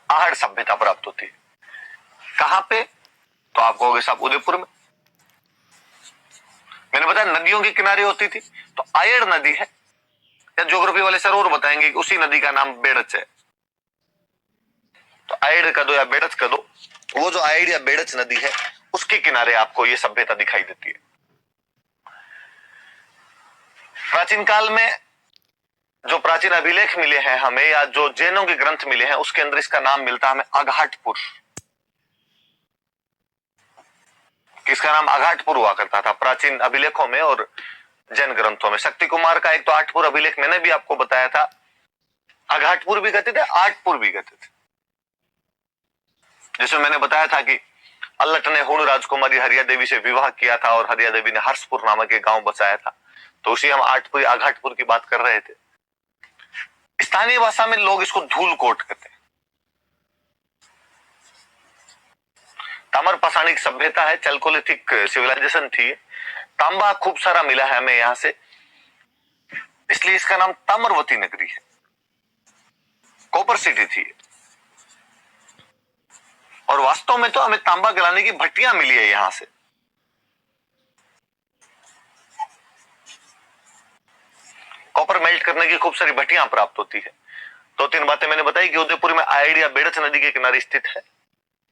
आहड़ सभ्यता प्राप्त होती है। कहां पे? तो आप कहोगे साहब उदयपुर में। मैंने बताया नदियों के किनारे होती थी, तो आयड़ नदी है, या ज्योग्राफी वाले सर और बताएंगे कि उसी नदी का नाम बेड़च है। तो आयड़ का दो या बेड़च का दो, वो जो आयड़ या बेड़च नदी है उसके किनारे आपको ये सभ्यता दिखाई देती है। प्राचीन काल में जो प्राचीन अभिलेख मिले हैं हमें, या जो जैनों के ग्रंथ मिले हैं, उसके अंदर इसका नाम मिलता है हमें अघाटपुर। किसका नाम? अघाटपुर हुआ करता था प्राचीन अभिलेखों में और जैन ग्रंथों में। शक्ति कुमार का एक तो आठपुर अभिलेख मैंने भी आपको बताया था, अघाटपुर भी कहते थे, आठपुर भी कहते थे। जिसमें मैंने बताया था कि अल्लट ने हुण राजकुमारी हरिया देवी से विवाह किया था और हरिया देवी ने हर्षपुर नामक एक गांव बसाया था। तो उसी हम आठपुर अघाटपुर की बात कर रहे थे। स्थानीय भाषा में लोग इसको धूलकोट कहते हैं। ताम्र पाषाणिक सभ्यता है, चैल्कोलिथिक सिविलाइजेशन थी। तांबा खूब सारा मिला है हमें यहां से, इसलिए इसका नाम ताम्रवती नगरी है। कॉपर सिटी थी। और वास्तव में तो हमें तांबा गलाने की भट्टियां मिली है यहां से। कॉपर मेल्ट करने की खूब सारी भट्टियां प्राप्त होती है। दो तीन बातें मैंने बताई कि उदयपुर में आयड़ या बेड़च नदी के किनारे स्थित है।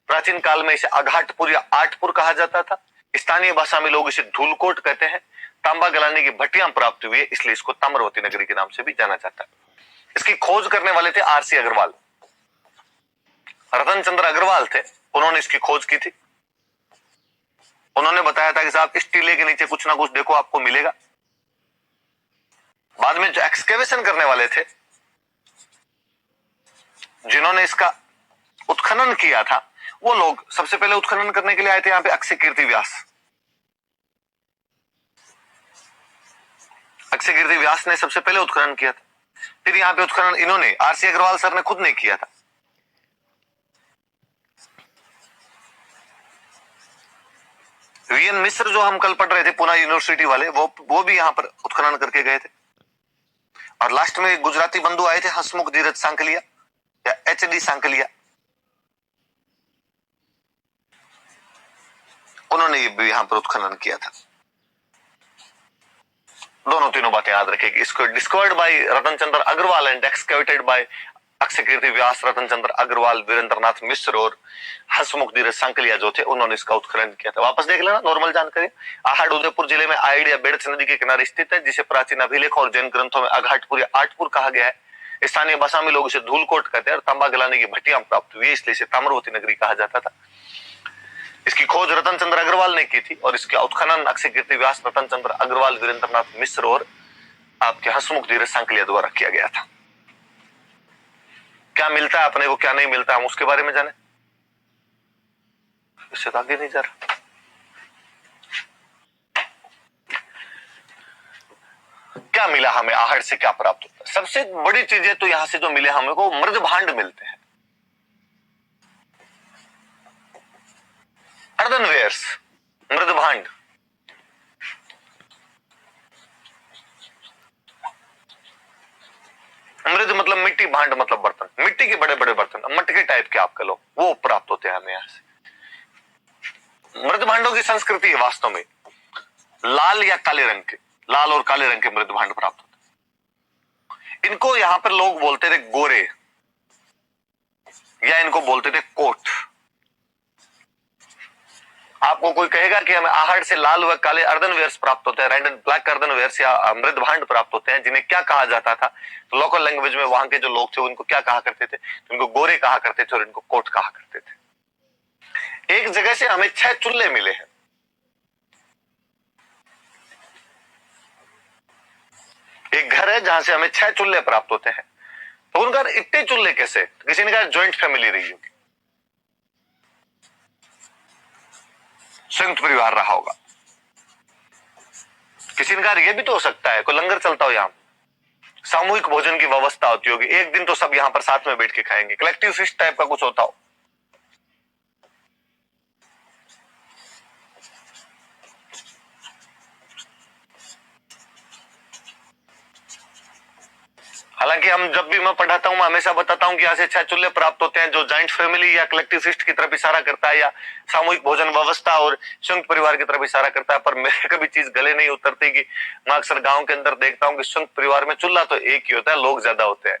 प्राचीन काल में इसे अघाटपुर या आठपुर कहा जाता था। स्थानीय भाषा में लोग इसे धूलकोट कहते हैं। तांबा गलाने की भट्टियां प्राप्त हुई है, इसलिए इसको ताम्रवती नगरी के नाम से भी जाना जाता है। इसकी खोज करने वाले थे आरसी अग्रवाल। रतन चंद्र अग्रवाल थे, उन्होंने इसकी खोज की थी। उन्होंने बताया था कि साहब इस टीले के नीचे कुछ ना कुछ देखो आपको मिलेगा। बाद में जो एक्सकेवेशन करने वाले थे, जिन्होंने इसका उत्खनन किया था, वो लोग सबसे पहले उत्खनन करने के लिए आए थे यहां पे अक्षय कीर्ति व्यास। अक्षय कीर्ति व्यास ने सबसे पहले उत्खनन किया था। फिर यहां पे उत्खनन इन्होंने आरसी अग्रवाल सर ने खुद ने किया था। वीएन मिश्र जो हम कल पढ़ रहे थे पुणे यूनिवर्सिटी वाले, वो भी यहां पर उत्खनन करके गए थे। और लास्ट में गुजराती बंधु आए थे, हसमुख धीरज सांकलिया या एचडी सांकलिया, उन्होंने ये भी यहां पर उत्खनन किया था। दोनों तीनों बातें याद रखेगी। इसको discovered by Ratan Chandra Agrawal and excavated by Akshay Kirti Vyas, Ratan Chandra Agrawal, Virendranath Mishra और हसमुख धीरज सांकलिया जो थे, उन्होंने इसका उत्खनन किया था। वापस देख लेना नॉर्मल जानकारी। आहड़ उदयपुर जिले में आयड़ या बेड़च नदी के किनारे स्थित है, जिसे प्राचीन अभिलेख और जैन ग्रंथों में अघाटपुर या आठपुर कहा गया है। स्थानीय भाषा में लोग इसे धूलकोट कहते हैं और तांबा गलाने की भट्टियां प्राप्त हुई, इसलिए इसे ताम्रवती नगरी कहा जाता था। इसकी खोज रतन चंद्र अग्रवाल ने की थी और इसका उत्खनन अक्षय कीर्ति व्यास, रतन चंद्र अग्रवाल, वीरेंद्रनाथ मिश्र और आपके हसमुख धीरज सांकलिया द्वारा किया गया था। क्या मिलता है अपने को, क्या नहीं मिलता, हम उसके बारे में जाने। इससे तो आगे नहीं जा रहा। क्या मिला हमें, आहड़ से क्या प्राप्त होता है? सबसे बड़ी चीजें तो यहां से जो मिले हमें को मृद भांड मिलते हैं, अर्दनवेयर्स, मृद भांड। मृद मतलब मिट्टी, भांड मतलब बर्तन, मिट्टी के बड़े बड़े बर्तन, मटके टाइप के आप कह लो, वो प्राप्त होते हैं हमें यहां से। मृद भांडों की संस्कृति है वास्तव में लाल या काले रंग के, लाल और काले रंग के मृद भांड प्राप्त होते। इनको यहां पर लोग बोलते थे गोरे, या इनको बोलते थे कोट। आपको कोई कहेगा कि हमें आहड़ से लाल व काले अर्दनवेयर्स प्राप्त होते हैं, रेड एंड ब्लैक अर्दनवेयर्स या मृद भांड प्राप्त होते हैं, जिन्हें क्या कहा जाता था, तो लोकल लैंग्वेज में वहां के जो लोग थे उनको क्या कहा करते थे, तो इनको गोरे कहा करते थे और इनको कोट कहा करते थे। एक जगह से हमें 6 चूल्हे मिले हैं। एक घर है जहां से हमें 6 चूल्हे प्राप्त होते हैं। तो उनका इतने चूल्हे कैसे? तो किसी ने कहा ज्वाइंट फैमिली रही होगी, संयुक्त परिवार रहा होगा। किसी ने कहा यह भी तो हो सकता है कोई लंगर चलता हो, यहां सामूहिक भोजन की व्यवस्था होती होगी, एक दिन तो सब यहां पर साथ में बैठ के खाएंगे, कलेक्टिव फिस्ट टाइप का कुछ होता हो। हालांकि हम जब भी मैं पढ़ाता हूं मैं हमेशा बताता हूं कि यहाँ से 6 चूल्हे प्राप्त होते हैं, जो जॉइंट फैमिली या कलेक्टिव सिस्ट की तरफ इशारा करता है, या सामूहिक भोजन व्यवस्था और संयुक्त परिवार की तरफ इशारा करता है। पर मेरे कभी चीज गले नहीं उतरती कि मैं अक्सर गांव के अंदर देखता हूँ कि संयुक्त परिवार में चूल्हा तो एक ही होता है, लोग ज्यादा होते हैं,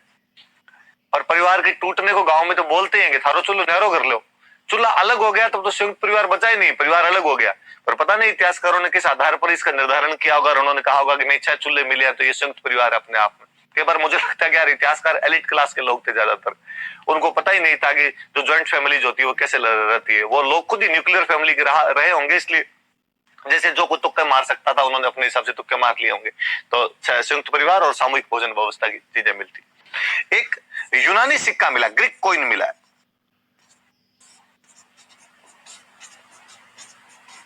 और परिवार के टूटने को गांव में तो बोलते हैं कि थारो चूल्हो न्यारो कर लो। चूल्हा अलग हो गया तब तो संयुक्त परिवार बचा ही नहीं, परिवार अलग हो गया। पर पता नहीं इतिहासकारों ने किस आधार पर इसका निर्धारण किया होगा और उन्होंने कहा होगा कि नहीं 6 चूल्हे मिले हैं तो ये संयुक्त परिवार अपने आप में। कई बार मुझे लगता है कि यार इतिहासकार एलिट क्लास के लोग थे ज्यादातर, उनको पता ही नहीं था कि जो ज्वाइंट फैमिली होती है वो कैसे रहती है। वो लोग खुद ही न्यूक्लियर फैमिली के रहे होंगे, इसलिए जैसे जो कोई तुक्के मार सकता था उन्होंने अपने हिसाब से तुक्के मार लिए होंगे। तो संयुक्त परिवार और सामूहिक भोजन व्यवस्था की चीजें मिलती। एक यूनानी सिक्का मिला, ग्रीक कॉइन मिला है।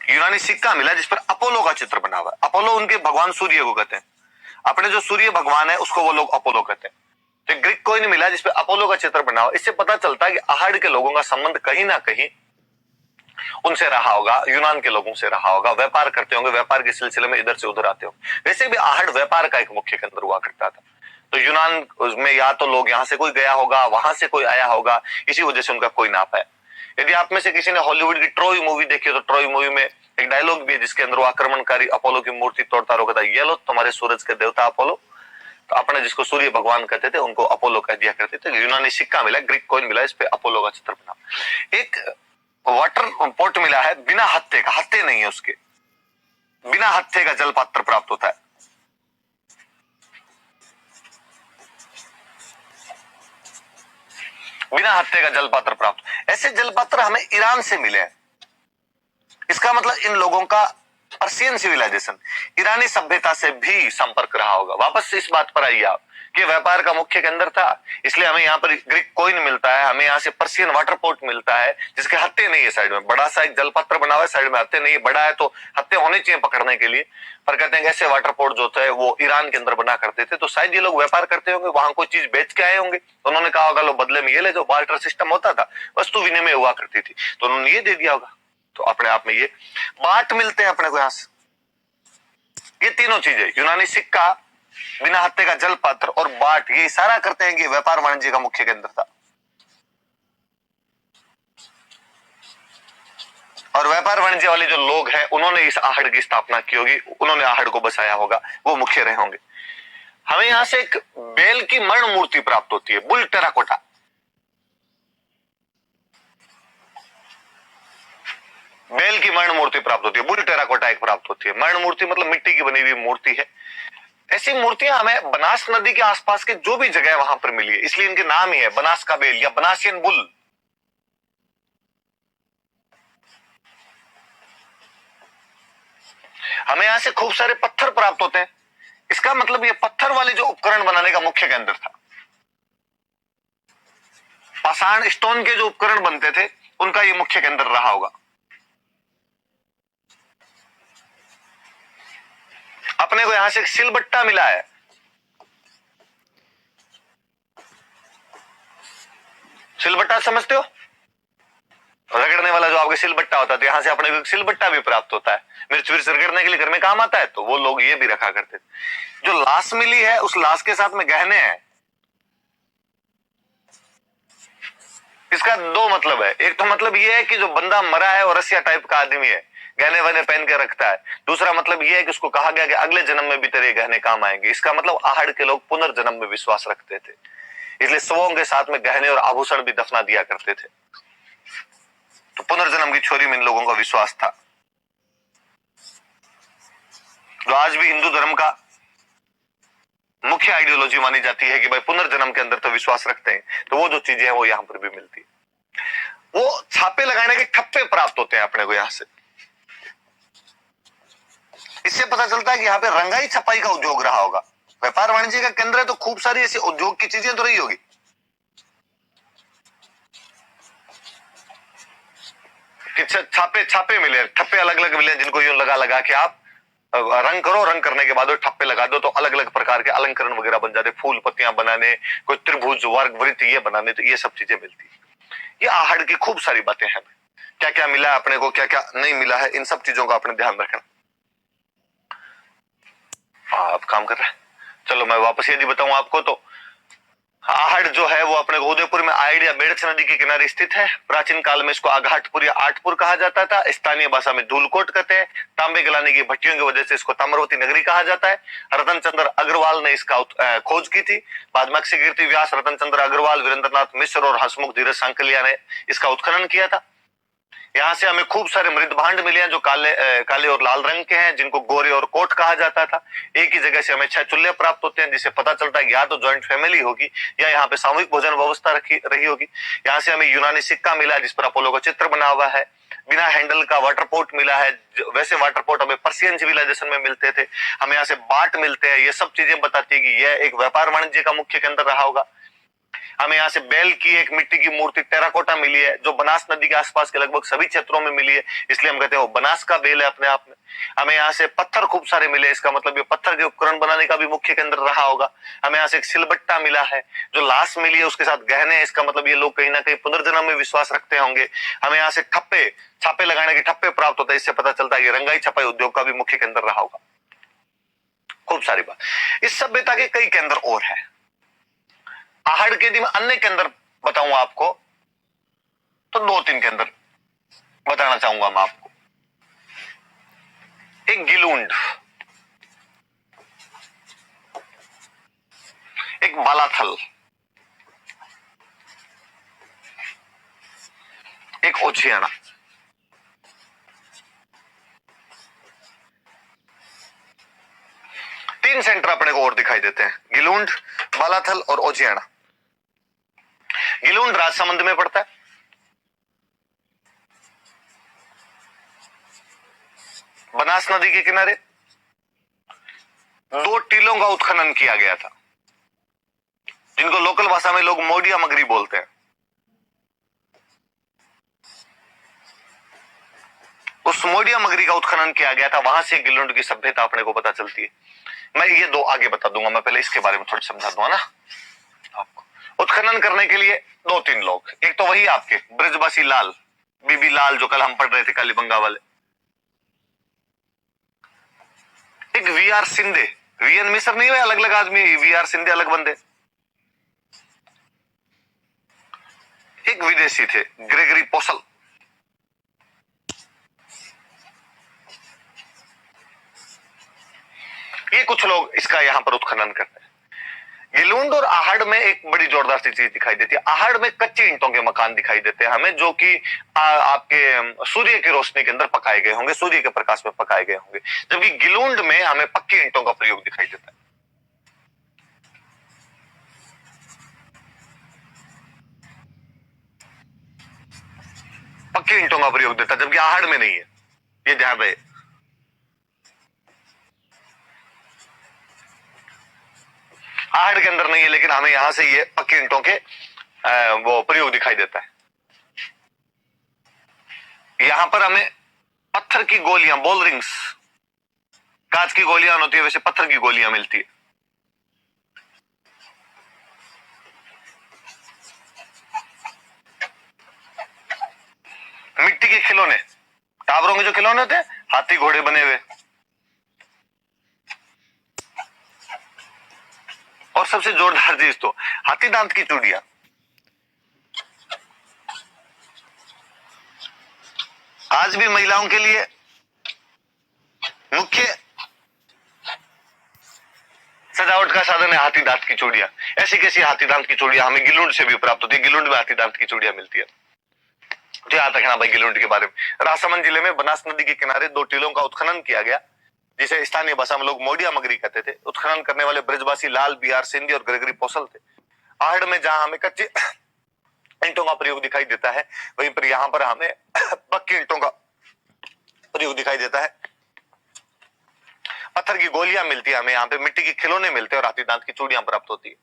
यूनानी सिक्का मिला जिस पर अपोलो का चित्र बना हुआ है। अपोलो उनके भगवान सूर्य को कहते हैं, अपने जो सूर्य भगवान है उसको वो लोग अपोलो कहते हैं। तो ग्रीक कॉइन मिला जिसपे अपोलो का चित्र बना हुआ। इससे पता चलता है कि आहड़ के लोगों का संबंध कहीं ना कहीं उनसे रहा होगा, यूनान के लोगों से रहा होगा, व्यापार करते होंगे, व्यापार के सिलसिले में इधर से उधर आते होंगे। वैसे भी आहड़ व्यापार का एक मुख्य केंद्र हुआ करता था। तो यूनान में या तो लोग यहाँ से कोई गया होगा, वहां से कोई आया होगा, इसी वजह से उनका कोई नाप है। यदि आप में से किसी ने हॉलीवुड की ट्रॉय मूवी देखी तो ट्रॉय मूवी में एक डायलॉग भी है जिसके अंदर वो आक्रमणकारी अपोलो की मूर्ति तोड़ता हुआ कहता है, ये लो तुम्हारे सूरज के देवता अपोलो। तो अपने जिसको सूर्य भगवान कहते थे उनको अपोलो कह दिया करते थे। यूनानी सिक्का मिला, ग्रीक कॉइन मिला, इस पे अपोलो का चित्र बना। एक वाटर पोर्ट मिला है बिना हत्थे का, हत्थे नहीं है उसके, बिना हत्थे का जल पात्र प्राप्त होता है। बिना हत्थे का जल पात्र प्राप्त, ऐसे जल पात्र हमें ईरान से मिले हैं। इसका मतलब इन लोगों का पर्शियन सिविलाइजेशन, ईरानी सभ्यता से भी संपर्क रहा होगा। वापस इस बात पर आइए आप कि व्यापार का मुख्य केंद्र था, इसलिए हमें यहाँ पर ग्रीक कॉइन मिलता है, हमें यहाँ से पर्शियन वाटर पोर्ट मिलता है जिसके हत्थे नहीं है साइड में, बड़ा सा एक जलपत्र बना हुआ है, साइड में हत्थे नहीं है, बड़ा है तो हत्थे होने चाहिए पकड़ने के लिए। पर कहते हैं ऐसे वाटर पोर्ट जो होता है वो ईरान के अंदर बना करते थे, तो शायद ये लोग व्यापार करते होंगे, वहां कोई चीज बेच के आए होंगे, तो उन्होंने कहा होगा लो बदले में ये ले, जो बार्टर सिस्टम होता था, वस्तु विनिमय हुआ करती थी, तो उन्होंने ये दे दिया होगा। तो अपने आप में ये बाट मिलते हैं अपने को यहां से। ये तीनों चीजें, यूनानी सिक्का, बिना हत्थे का जल पात्र और बाट, ये इशारा करते हैं कि व्यापार वाणिज्य का मुख्य केंद्र था। और व्यापार वाणिज्य वाले जो लोग हैं उन्होंने इस आहड़ की स्थापना की होगी, उन्होंने आहड़ को बसाया होगा, वो मुख्य रहे होंगे। हमें यहां से एक बैल की मरण मूर्ति प्राप्त होती है, बुल टेराकोटा। बैल की मरण मूर्ति प्राप्त होती है, बुल टेराकोटा एक प्राप्त होती है। मरण मूर्ति मतलब मिट्टी की बनी हुई मूर्ति है। ऐसी मूर्तियां हमें बनास नदी के आसपास के जो भी जगह वहां पर मिली है, इसलिए इनके नाम ही है बनास का बेल या बनासियन बुल। हमें यहां से खूब सारे पत्थर प्राप्त होते हैं, इसका मतलब ये पत्थर वाले जो उपकरण बनाने का मुख्य केंद्र था। पाषाण स्टोन के जो उपकरण बनते थे उनका ये मुख्य केंद्र रहा होगा। अपने को यहां से एक सिलबट्टा मिला है। सिलबट्टा समझते हो, रगड़ने वाला जो आपके सिलबट्टा होता है, तो यहां से अपने को सिलबट्टा भी प्राप्त होता है, मिर्च विर्च रगड़ने के लिए घर में काम आता है, तो वो लोग ये भी रखा करते थे। जो लाश मिली है उस लाश के साथ में गहने हैं। इसका दो मतलब है, एक तो मतलब ये है कि जो बंदा मरा है और रसिया टाइप का आदमी है, गहने वहने पहन के रखता है। दूसरा मतलब ये है कि उसको कहा गया कि अगले जन्म में भी तेरे गहने काम आएंगे। इसका मतलब आहड़ के लोग पुनर्जन्म में विश्वास रखते थे, इसलिए शवों के साथ में गहने और आभूषण भी दफना दिया करते थे। तो पुनर्जन्म की छोरी में इन लोगों का विश्वास था, जो आज भी हिंदू धर्म का मुख्य आइडियोलॉजी मानी जाती है कि भाई पुनर्जन्म के अंदर तो विश्वास रखते हैं। तो वो जो चीजें हैं वो यहां पर भी मिलती है। वो छापे लगाने के ठप्पे प्राप्त होते हैं अपने को यहां से। इससे पता चलता है कि यहाँ पे रंगाई छपाई का उद्योग रहा होगा। व्यापार वाणिज्य का केंद्र है तो खूब सारी ऐसी उद्योग की चीजें तो रही होगी। छापे छापे मिले, ठप्पे अलग अलग मिले, जिनको यूं लगा लगा के आप रंग करो, रंग करने के बाद ठप्पे लगा दो तो अलग अलग प्रकार के अलंकरण वगैरह बन जाते, फूल पत्तियां बनाने, कोई त्रिभुज वर्ग वृत्त ये बनाने, तो ये सब चीजें मिलती। ये आहड़ की खूब सारी बातें हैं। क्या क्या मिला अपने को, क्या क्या नहीं मिला है, इन सब चीजों का अपने ध्यान रखना। अब काम कर रहा है। चलो मैं वापस यदि बताऊं आपको तो आहड़ जो है वो अपने उदयपुर में आइड या बेड़च नदी के किनारे स्थित है। प्राचीन काल में इसको आघाटपुर या आठपुर कहा जाता था। स्थानीय भाषा में धूलकोट कहते हैं। तांबे गलाने की भट्टियों की वजह से इसको ताम्रवती नगरी कहा जाता है। रतन चंद्र अग्रवाल ने इसका खोज की थी। बाद में अक्षय व्यास, रतन चंद्र अग्रवाल, वीरेंद्रनाथ मिश्र और हंसमुख धीरज सांकलिया ने इसका उत्खनन किया था। यहाँ से हमें खूब सारे मृद भांड मिले हैं जो काले और लाल रंग के हैं, जिनको गोरे और कोट कहा जाता था। एक ही जगह से हमें 6 चूल्हे प्राप्त होते हैं, जिससे पता चलता है कि या तो ज्वाइंट फैमिली होगी या यहाँ पे सामूहिक भोजन व्यवस्था रही होगी। यहाँ से हमें यूनानी सिक्का मिला है जिस पर अपोलो का चित्र बना हुआ है। बिना हैंडल का वाटर पोर्ट मिला है। वैसे वाटर पोर्ट हमें पर्सियन सिविलाइजेशन में मिलते थे। हमें यहाँ से बाट मिलते हैं। ये सब चीजें बताती है कि यह एक व्यापार वाणिज्य का मुख्य केंद्र रहा होगा। हमें यहाँ से बैल की एक मिट्टी की मूर्ति टेराकोटा मिली है जो बनास नदी के आसपास के लगभग सभी क्षेत्रों में मिली है, इसलिए हम कहते हैं वो बनास का बेल है अपने आप में। हमें यहाँ से पत्थर खूब सारे मिले, इसका मतलब ये पत्थर के उपकरण बनाने का भी मुख्य केंद्र रहा होगा। हमें यहाँ से एक सिलबट्टा मिला है। जो लाश मिली है उसके साथ गहने हैं, इसका मतलब ये लोग कहीं ना कहीं पुनर्जन्म में विश्वास रखते होंगे। हमें यहाँ से ठप्पे, छापे लगाने के ठप्पे प्राप्त होते हैं, इससे पता चलता है कि रंगाई छपाई उद्योग का भी मुख्य केंद्र रहा होगा। खूब सारी बात। इस सभ्यता के कई केंद्र और है। आहड़ के यदि मैं अन्य केंद्र बताऊं आपको तो 2-3 केंद्र बताना चाहूंगा मैं आपको। एक गिलुंड, एक बालाथल, एक ओछियाना। 3 सेंटर अपने को और दिखाई देते हैं, गिलुंड, बालाथल और ओछियाना। गिलुंड राजसमंद में पड़ता है। बनास नदी के किनारे 2 टीलों का उत्खनन किया गया था जिनको लोकल भाषा में लोग मोडिया मगरी बोलते हैं। उस मोडिया मगरी का उत्खनन किया गया था, वहां से गिलुंड की सभ्यता अपने को पता चलती है। मैं ये 2 आगे बता दूंगा, मैं पहले इसके बारे में थोड़ी समझा दूंगा ना आपको। उत्खनन करने के लिए 2-3 लोग, एक तो वही आपके ब्रजवासी लाल, बीबी लाल जो कल हम पढ़ रहे थे कालीबंगा वाले, एक वीआर सिंधे। वीएन मिश्र नहीं हुए, अलग अलग आदमी, वीआर सिंधे अलग बंदे। एक विदेशी थे ग्रेगरी पोसल। ये कुछ लोग इसका यहां पर उत्खनन करते हैं। गिलुंड और आहड़ में एक बड़ी जोरदार सी चीज दिखाई देती है। आहड़ में कच्ची ईंटों के मकान दिखाई देते हैं हमें, जो कि आपके सूर्य की रोशनी के अंदर पकाए गए होंगे, सूर्य के प्रकाश में पकाए गए होंगे। जबकि गिलुंड में हमें पक्की ईंटों का प्रयोग दिखाई देता है। पक्की ईंटों का प्रयोग देता है, जबकि आहड़ में नहीं है, ये ध्यान रहे। आहड़ के अंदर नहीं है, लेकिन हमें यहां से ये पक्की ईंटों के वो प्रयोग दिखाई देता है। यहां पर हमें पत्थर की गोलियां, बॉल रिंग्स, कांच की गोलियां होती है वैसे पत्थर की गोलियां मिलती है। मिट्टी के खिलौने, टावरों के जो खिलौने होते हैं, हाथी घोड़े बने हुए। और सबसे जोरदार चीज तो हाथी दांत की चूड़ियां। आज भी महिलाओं के लिए मुख्य सजावट का साधन है हाथी दांत की चूड़ियां। ऐसी कैसी हाथी दांत की चूड़ियां हमें गिलुंड से भी प्राप्त होती है। गिलुंड में हाथी दांत की चूड़ियां मिलती है। तो यहां तक है ना भाई गिलुंड के बारे में। राजसमंद जिले में बनास नदी के किनारे 2 टीलों का उत्खनन किया गया, जिसे स्थानीय भाषा में लोग मोडिया मगरी कहते थे। उत्खनन करने वाले ब्रजवासी लाल, बीआर सिंधी और ग्रेगरी पोसल थे। आहड़ में जहां हमें कच्ची ईंटों का प्रयोग दिखाई देता है, वहीं पर यहां पर हमें पक्की ईंटों का प्रयोग दिखाई देता है। पत्थर की गोलियां मिलती है हमें, यहाँ पे मिट्टी के खिलौने मिलते हैं और हाथी दांत की चूड़ियां प्राप्त होती है।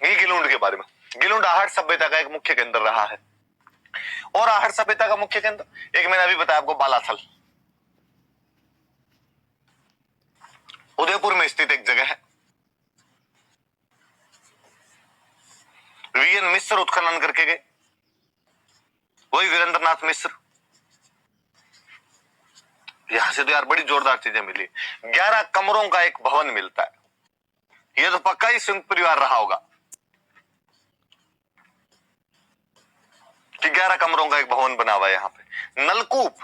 ये गिलुंड के बारे में। गिलुंड आहड़ सभ्यता का एक मुख्य केंद्र रहा है। और आहड़ सभ्यता का मुख्य केंद्र, एक मैंने अभी बताया आपको, बालाथल उदयपुर में स्थित एक जगह है। वीएन मिश्र उत्खनन करके गए। वही वीरेंद्रनाथ मिश्र। यहां से तो यार बड़ी जोरदार चीजें मिली। 11 कमरों का एक भवन मिलता है। ये तो पक्का ही संयुक्त परिवार रहा होगा कि 11 कमरों का एक भवन बना हुआ है। यहां पे नलकूप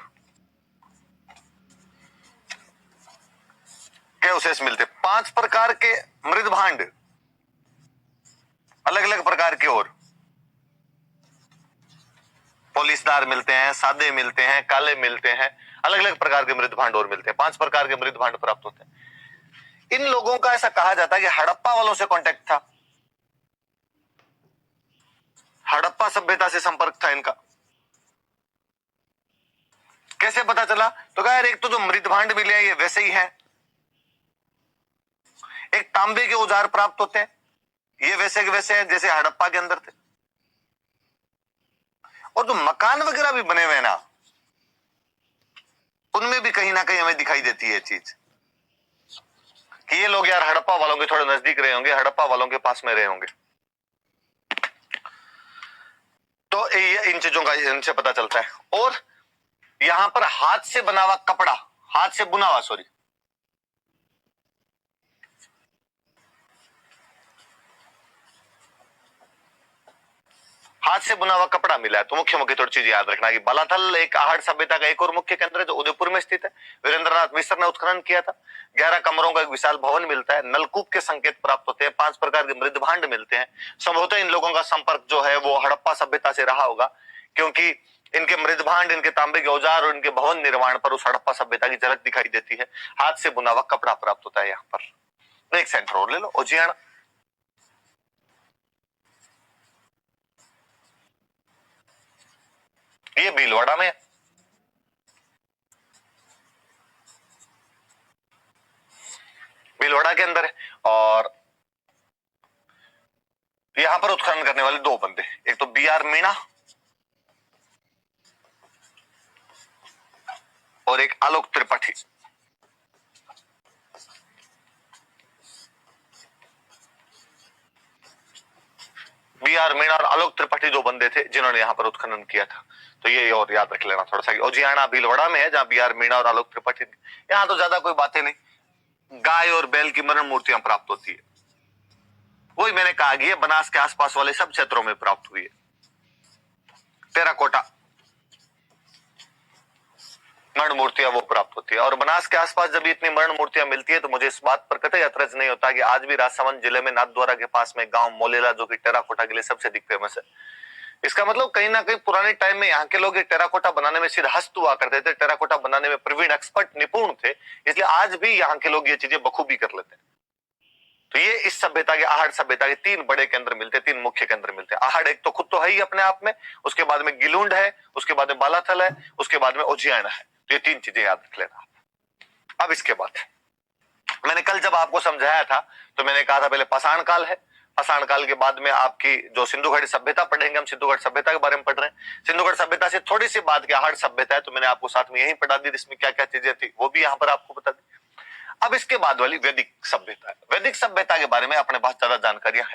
के अवशेष मिलते, 5 प्रकार के मृद भांड, अलग अलग प्रकार के, और पॉलिशदार मिलते हैं, सादे मिलते हैं, काले मिलते हैं, अलग अलग प्रकार के मृद भांड और मिलते हैं। 5 प्रकार के मृद भांड प्राप्त होते हैं। इन लोगों का ऐसा कहा जाता है कि हड़प्पा वालों से कांटेक्ट था, हड़प्पा सभ्यता से संपर्क था इनका। कैसे पता चला? तो कहा यार एक तो जो मृद भांड मिले हैं ये वैसे ही है, एक तांबे के औजार प्राप्त होते हैं, ये वैसे के वैसे हैं जैसे हड़प्पा के अंदर थे, और जो मकान वगैरह भी बने हुए हैं ना, उनमें भी कहीं ना कहीं हमें दिखाई देती है चीज कि ये लोग यार हड़प्पा वालों के थोड़े नजदीक रहे होंगे, हड़प्पा वालों के पास में रहे होंगे। तो ये इन चीजों का इनसे पता चलता है। और यहां पर हाथ से बना हुआ कपड़ा, हाथ से बुना हुआ, सॉरी, हाथ से बुना हुआ कपड़ा मिला है। तो मुख्य मुख्य थोड़ी चीज याद रखना कि बालाथल एक आहड़ सभ्यता का एक और मुख्य केंद्र है जो उदयपुर में स्थित है। वीरेंद्रनाथ मिश्र ने उत्खनन किया था। 11 कमरों का एक विशाल भवन मिलता है, नलकूप के संकेत प्राप्त होते हैं, 5 प्रकार के मृद भांड मिलते हैं। संभवतः इन लोगों का संपर्क जो है वो हड़प्पा सभ्यता से रहा होगा, क्योंकि इनके मृद भांड, इनके तांबे के औजार और इनके भवन निर्माण पर उस हड़प्पा सभ्यता की झलक दिखाई देती है। हाथ से बुना हुआ कपड़ा प्राप्त होता है यहाँ पर। एक सेंटर और ले लो, ओजियाना। ये भीलवाड़ा में है। भीलवाड़ा के अंदर है। और यहां पर उत्खनन करने वाले 2 बंदे, एक तो बी.आर. मीणा और एक आलोक त्रिपाठी। बी.आर. मीणा और आलोक त्रिपाठी 2 बंदे थे जिन्होंने यहां पर उत्खनन किया था। तो ये और याद रख लेना थोड़ा सा। ओजियाना भीलवाड़ा में है जहां बी.आर. मीणा और आलोक त्रिपाठी। यहां तो ज्यादा कोई बातें नहीं। गाय और बैल की मरण मूर्तियां प्राप्त होती है। वही मैंने कहा कि ये बनास के आसपास वाले सब क्षेत्रों में प्राप्त हुई है। टेराकोटा मरण मूर्तियां वो प्राप्त होती है। और बनास के आसपास जब इतनी मरण मूर्तियां मिलती है तो मुझे इस बात पर कतई अतरज नहीं होता कि आज भी राजसमंद जिले में नाथद्वारा के पास में गांव मोलेला जो कि टेराकोटा के लिए सबसे अधिक फेमस है। इसका मतलब कहीं ना कहीं पुराने टाइम में यहाँ के लोग टेराकोटा बनाने में सिरहस्त हुआ करते थे, टेराकोटा बनाने में प्रवीण, एक्सपर्ट, निपुण थे। इसलिए आज भी यहाँ के लोग ये चीजें बखूबी कर लेते हैं। तो ये इस सभ्यता के, आहड़ सभ्यता के 3 बड़े केंद्र मिलते हैं, 3 मुख्य केंद्र मिलते हैं। आहड़ एक तो खुद तो है ही अपने आप में, उसके बाद में गिलुंड है, उसके बाद में बालाथल है, उसके बाद में ओजियाना है। तो ये 3 चीजें याद रख लेना। अब इसके बाद मैंने कल जब आपको समझाया था तो मैंने कहा था पहले पाषाण काल है, पाषाण काल के बाद में आपकी जो सिंधु घाटी सभ्यता पढ़ेंगे, हम सिंधु घाटी सभ्यता के बारे में पढ़ रहे हैं। सिंधु घाटी सभ्यता से थोड़ी सी बात की आहड़ सभ्यता है, तो मैंने आपको साथ में यही पढ़ा दी, इसमें क्या क्या चीजें थी वो भी यहाँ पर आपको बता दी। अब इसके बाद वाली वैदिक सभ्यता है। वैदिक सभ्यता के बारे में अपने पास ज्यादा जानकारियां है